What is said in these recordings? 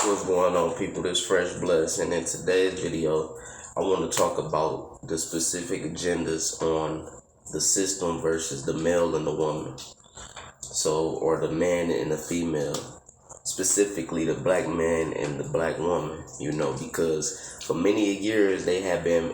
What's going on, people? This Fresh Bless, and in today's video, I want to talk about the specific agendas on the system versus the male and the woman. So, or the man and the female, specifically the black man and the black woman. Because for many years they have been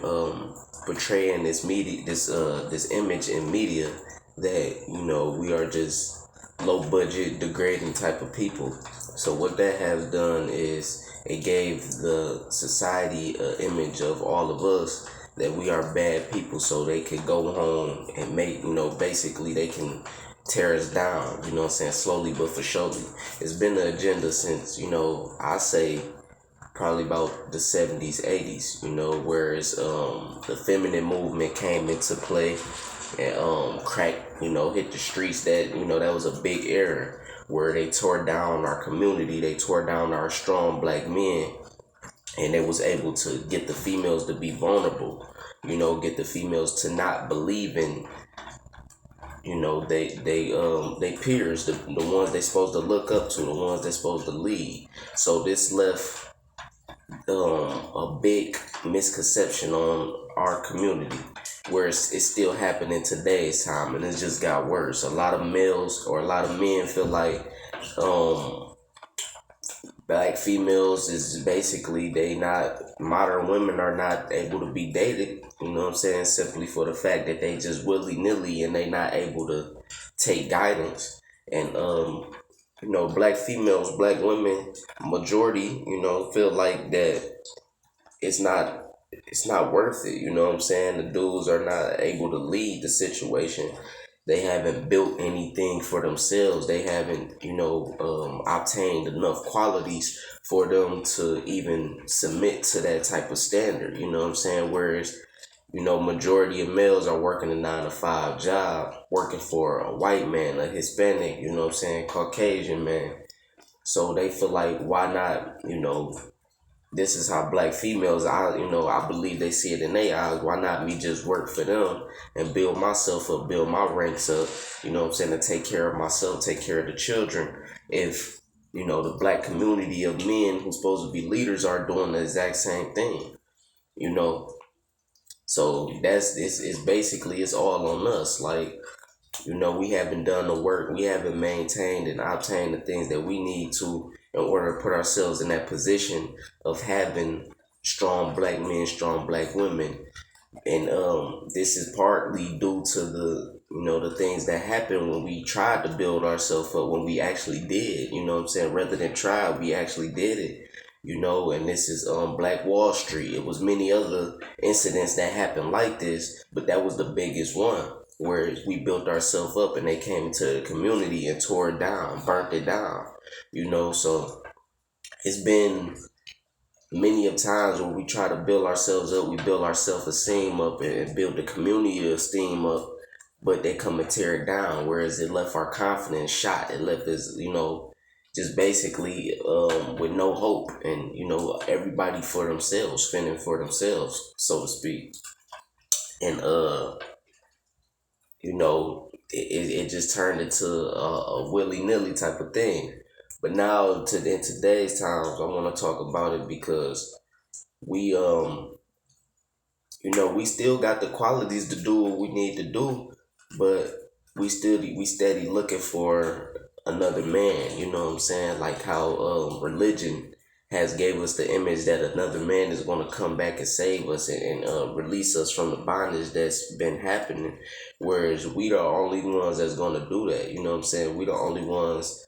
portraying this media, this image in media that we are just low budget, degrading type of people. So what that has done is it gave the society an image of all of us that we are bad people, so they could go home and make, basically they can tear us down, what I'm saying, slowly but for surely. It's been the agenda since, I say probably about the 70s, 80s, whereas the feminine movement came into play and crack, hit the streets. That was a big era where they tore down our community, they tore down our strong black men, and they was able to get the females to be vulnerable, get the females to not believe in they peers, the ones they supposed to look up to, the ones they supposed to lead. So this left a big misconception on our community, where it's still happening today's time, and it just got worse. A lot of males or a lot of men feel like black females is basically they not modern women are not able to be dated, what I'm saying, simply for the fact that they just willy-nilly and they not able to take guidance. And black females, black women, majority, feel like that it's not worth it, what I'm saying? The dudes are not able to lead the situation. They haven't built anything for themselves. They haven't, obtained enough qualities for them to even submit to that type of standard, what I'm saying? Whereas, majority of males are working a 9 to 5 job, working for a white man, a Hispanic, what I'm saying, Caucasian man. So they feel like, why not, this is how black females, I believe they see it in their eyes. Why not me just work for them and build myself up, build my ranks up, what I'm saying, to take care of myself, take care of the children. If, the black community of men who's supposed to be leaders are doing the exact same thing, you know. So that's this is basically it's all on us. Like, we haven't done the work. We haven't maintained and obtained the things that we need to in order to put ourselves in that position of having strong black men, strong black women. And this is partly due to the things that happened when we tried to build ourselves up, when we actually did, what I'm saying? Rather than try, we actually did it. And this is Black Wall Street. It was many other incidents that happened like this, but that was the biggest one where we built ourselves up and they came into the community and tore it down, burnt it down, so it's been many of times when we try to build ourselves up, we build our self-esteem up and build the community esteem up, but they come and tear it down, whereas it left our confidence shot. It left us, just basically with no hope and, everybody for themselves, fending for themselves, so to speak. And, it just turned into a willy-nilly type of thing. But now, in today's times, I want to talk about it because we, we still got the qualities to do what we need to do, but we steady looking for another man. You know what I'm saying? Like how religion has gave us the image that another man is going to come back and save us and release us from the bondage that's been happening, whereas we the only ones that's going to do that. You know what I'm saying? We the only ones.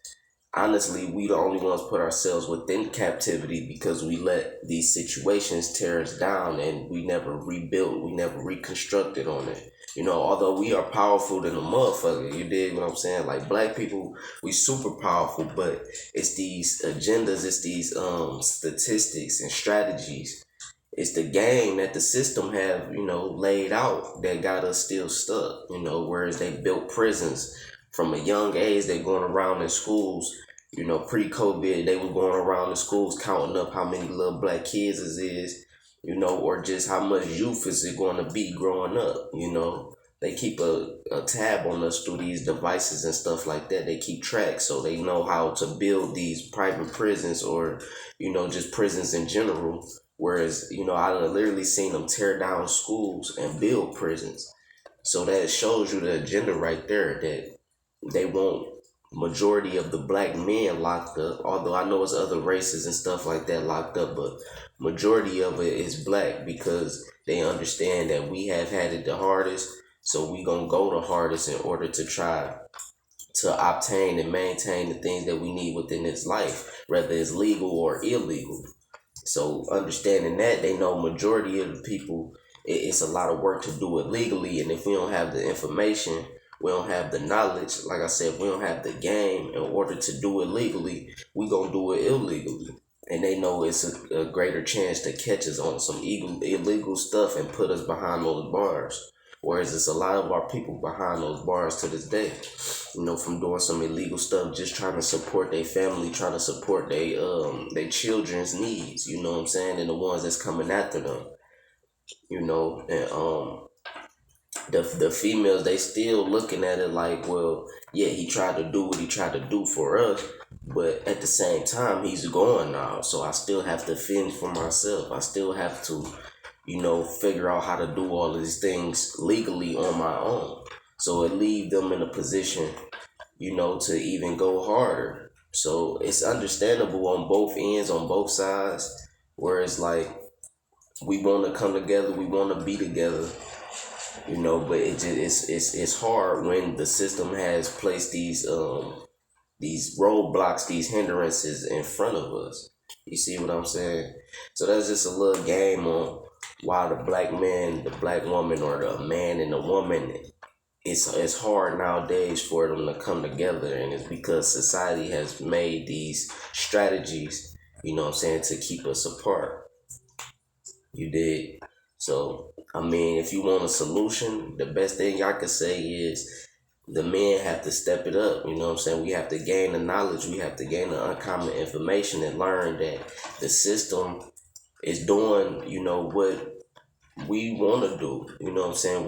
Honestly, we the only ones put ourselves within captivity because we let these situations tear us down and we never rebuilt, we never reconstructed on it. Although we are powerful than a motherfucker, you dig what I'm saying? Like black people, we super powerful, but it's these agendas, it's these statistics and strategies. It's the game that the system have, laid out that got us still stuck, whereas they built prisons from a young age. They going around in schools, pre-COVID, they were going around the schools counting up how many little black kids it is, or just how much youth is it going to be growing up, they keep a tab on us through these devices and stuff like that. They keep track, so they know how to build these private prisons, or just prisons in general. Whereas I done literally seen them tear down schools and build prisons. So that shows you the agenda right there, that they want majority of the black men locked up. Although I know it's other races and stuff like that locked up, but majority of it is black, because they understand that we have had it the hardest. So we gonna go the hardest in order to try to obtain and maintain the things that we need within this life, whether it's legal or illegal. So understanding that, they know majority of the people, it's a lot of work to do it legally, and if we don't have the information, we don't have the knowledge. Like I said, we don't have the game in order to do it legally. We gonna do it illegally, and they know it's a greater chance to catch us on some illegal stuff and put us behind those bars. Whereas it's a lot of our people behind those bars to this day, from doing some illegal stuff, just trying to support their family, trying to support their children's needs, you know what I'm saying, and the ones that's coming after them, and the females, they still looking at it like, well, yeah, he tried to do what he tried to do for us, but at the same time, he's gone now, so I still have to fend for myself. I still have to figure out how to do all of these things legally on my own. So it leave them in a position, to even go harder. So it's understandable on both ends, on both sides, where it's like, we want to come together, we want to be together, but it's hard when the system has placed these roadblocks, these hindrances in front of us. You see what I'm saying? So that's just a little game on why the black man, the black woman, or the man and the woman, it's hard nowadays for them to come together, and it's because society has made these strategies, to keep us apart. You dig? So, I mean, if you want a solution, the best thing I could say is the men have to step it up. We have to gain the knowledge, we have to gain the uncommon information and learn that the system is doing, what we want to do,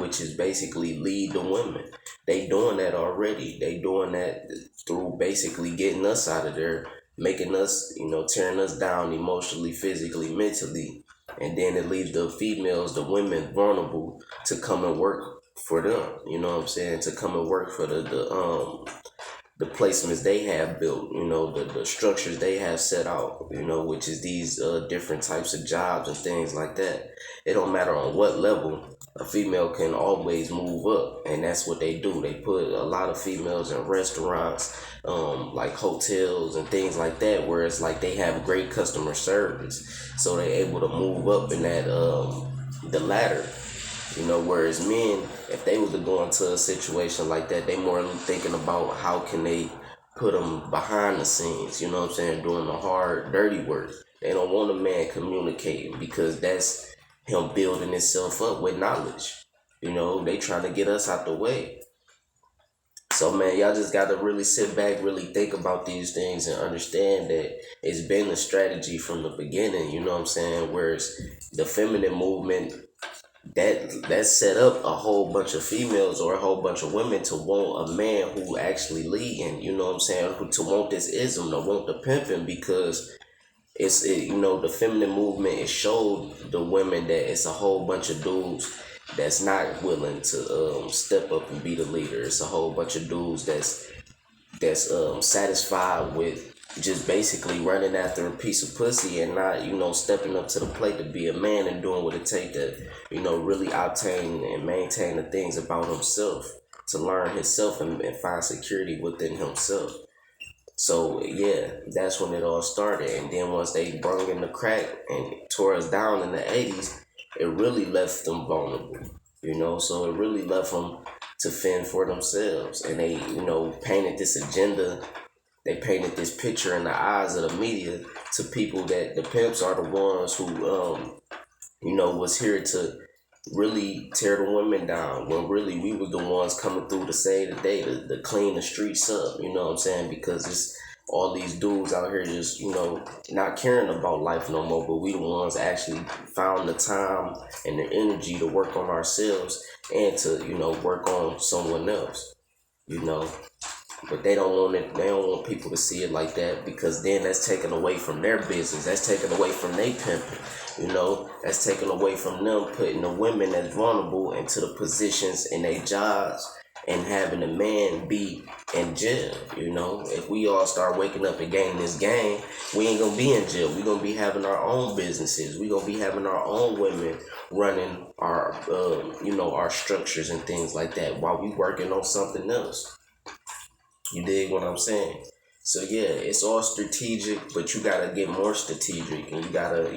which is basically lead the women. They doing that already. They doing that through basically getting us out of there, making us, tearing us down emotionally, physically, mentally. And then it leaves the females, the women, vulnerable to come and work for them. To come and work for the placements they have built, the structures they have set out, which is these different types of jobs and things like that. It don't matter on what level, a female can always move up, and that's what they do. They put a lot of females in restaurants, like hotels and things like that, where it's like they have great customer service, so they're able to move up in that the ladder. Whereas men, if they was to go into a situation like that, they more thinking about how can they put them behind the scenes, doing the hard, dirty work. They don't want a man communicating, because that's him building himself up with knowledge. They trying to get us out the way. So, man, y'all just got to really sit back, really think about these things, and understand that it's been a strategy from the beginning, whereas the feminine movement, that set up a whole bunch of females or a whole bunch of women to want a man who actually leading, to want this ism, to want the pimping, because the feminine movement, it showed the women that it's a whole bunch of dudes that's not willing to step up and be the leader. It's a whole bunch of dudes that's satisfied with just basically running after a piece of pussy, and not stepping up to the plate to be a man and doing what it takes to really obtain and maintain the things about himself, to learn himself and find security within himself. So yeah, that's when it all started. And then once they brung in the crack and tore us down in the 80s, it really left them vulnerable, so it really left them to fend for themselves. And they, painted this agenda, they painted this picture in the eyes of the media to people that the pimps are the ones who, was here to really tear the women down, when really we were the ones coming through to save the day, to clean the streets up, because it's all these dudes out here just, not caring about life no more, but we the ones actually found the time and the energy to work on ourselves and to, work on someone else, you know. But they don't want it. They don't want people to see it like that because then that's taken away from their business. That's taken away from they pimping. That's taken away from them putting the women that's vulnerable into the positions in their jobs and having a man be in jail. If we all start waking up and gaining this game, we ain't gonna be in jail. We gonna be having our own businesses. We gonna be having our own women running our, our structures and things like that while we working on something else. You dig what I'm saying? So yeah, it's all strategic, but you gotta get more strategic and you gotta,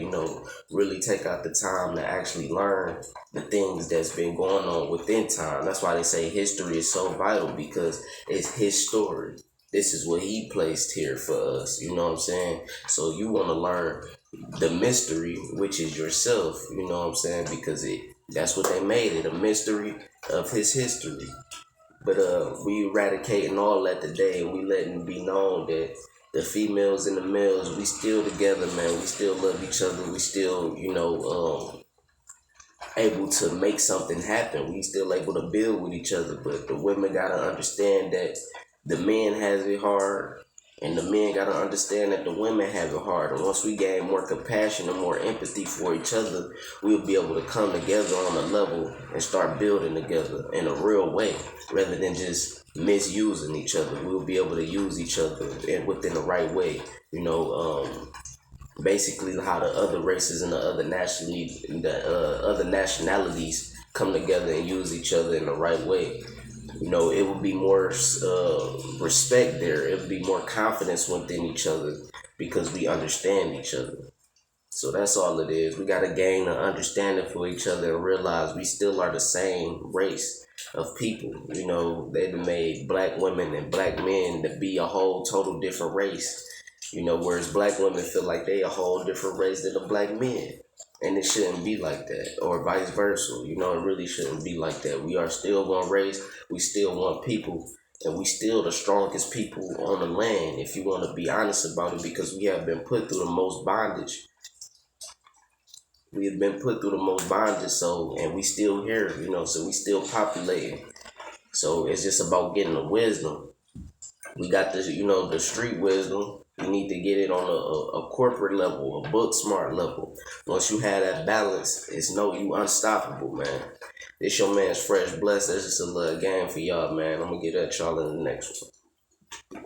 really take out the time to actually learn the things that's been going on within time. That's why they say history is so vital because it's his story. This is what he placed here for us. You know what I'm saying? So you wanna learn the mystery, which is yourself, you know what I'm saying? Because that's what they made it, a mystery of his history. But we eradicating all that today, and we letting it be known that the females and the males, we still together, man. We still love each other. We still, able to make something happen. We still able to build with each other. But the women gotta understand that the men has it hard, and the men gotta understand that the women have it hard. And once we gain more compassion and more empathy for each other, we'll be able to come together on a level and start building together in a real way, rather than just misusing each other. We'll be able to use each other and within the right way. Basically how the other races and the other nationalities come together and use each other in the right way. It would be more respect there. It would be more confidence within each other because we understand each other. So that's all it is. We gotta gain an understanding for each other and realize we still are the same race of people. They've made black women and black men to be a whole total different race. Whereas black women feel like they a whole different race than the black men. And it shouldn't be like that, or vice versa. It really shouldn't be like that. We are still one race, we still one people, and we still the strongest people on the land, if you want to be honest about it, because we have been put through the most bondage. We have been put through the most bondage, and we still here, so we still populating. So it's just about getting the wisdom. We got this, the street wisdom. We need to get it on a corporate level, a book smart level. Once you have that balance, you unstoppable, man. This your man's Fresh Bless. That's just a little game for y'all, man. I'm gonna get at y'all in the next one.